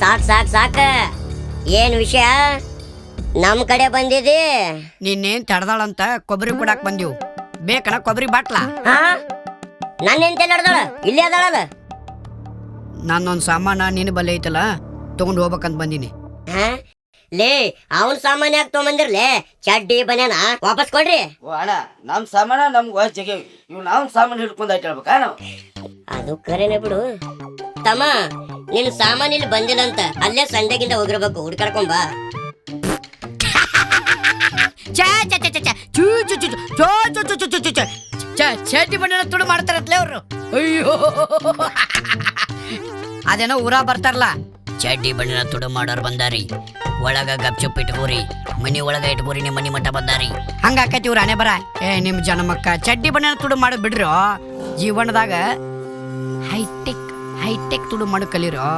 ಸಾಕ್ ಸಾಕ್ ಸಾಕ. ಏನ್ ವಿಷಯ ನಮ್ ಕಡೆ ಬಂದಿದಿ? ನಿನ್ನೇನ್ ತಡ್ದಾಳಂತ ಕೊಬ್ಬರಿ ಕೊಡಾಕ್ ಬಂದಿವ್. ಬೇಕನ ಕೊಬ್ಬರಿ ಬಾಟ್ಲ? ಹಾ, ನನ್ನ ಎಂತೆಲ್ಲ ಹಿಡ್ದಾಳ, ಇಲ್ಲೇ ಅದಾಳಲ್ಲ. ನನ್ನೊಂದ್ ಸಾಮಾನ ನಿನ್ನ ಬಲ್ಲೆ ಐತಲ್ಲ, ತಗೊಂಡ್ ಹೋಗ್ಬೇಕಂತ ಬಂದಿನಿ. ಹಾ ಲೇ, ಅವನ್ ಸಾಮಾನ್ಯ ಯಾಕೆ ತೊಗೊಂಬಂದಿರ್ಲೇ? ಚಡ್ಡಿ ಬನ್ಯಾನ ವಾಪಸ್ ಕೊಡ್ರಿ. ಓ ಅಣ್ಣ, ನಮ್ ಸಾಮಾನ ನಮ್ಗೆ ವಯಸ್ಸು ಜಗ, ಇವ್ ನಾವ್ ಸಾಮಾನು ಹಿಡ್ಕೊಂಡ್ ಹೇಳ್ಬೇಕಾ ನಾವು? ಅದು ಕರೆನೆ ಬಿಡು ತಮ್ಮ. ನಿನ್ ಸಾಮಾನ್ ಇಲ್ಲಿ ಬಂದಿಲ್ಲಂತ ಅಲ್ಲೇ ಸಂಡೆಗಿಂದ ಹೋಗಿರ್ಬೇಕು, ಹುಡ್ಕಾಡ್ಕೊಂಡ್ ಬಾ. ಚಡ್ಡಿ ಬಣ್ಣ ತುಡು ಮಾಡ್ತಾರತ್ಲೇ ಅವ್ರು. ಅಯ್ಯೋ, ಅದೇನೋ ಊರ ಬರ್ತಾರಲ್ಲ, ಚಡ್ಡಿ ಬಣ್ಣ ತುಡು ಮಾಡೋರು ಬಂದಾರಿ, ಒಳಗ ಗಪ್ಚುಪ್ ಇಟ್ಕೋರಿ, ಮನಿ ಒಳಗ ಇಟ್ಕೋರಿ, ನಿಮ್ಮ ಮನಿ ಮಠ ಬಂದಾರಿ. ಹಂಗಾಕೈತಿ ಇವ್ರ ಹಣೆ ಬರ. ನಿಮ್ ಜನಮಕ್ಕ ಚಡ್ಡಿ ಬಣ್ಣ ತುಡು ಮಾಡೋದ್ ಬಿಡ್ರೋ, ಜೀವನದಾಗ ಹೈಟೆಕ್ ತುಡು ಮಾಡು ಕಲಿರೋ.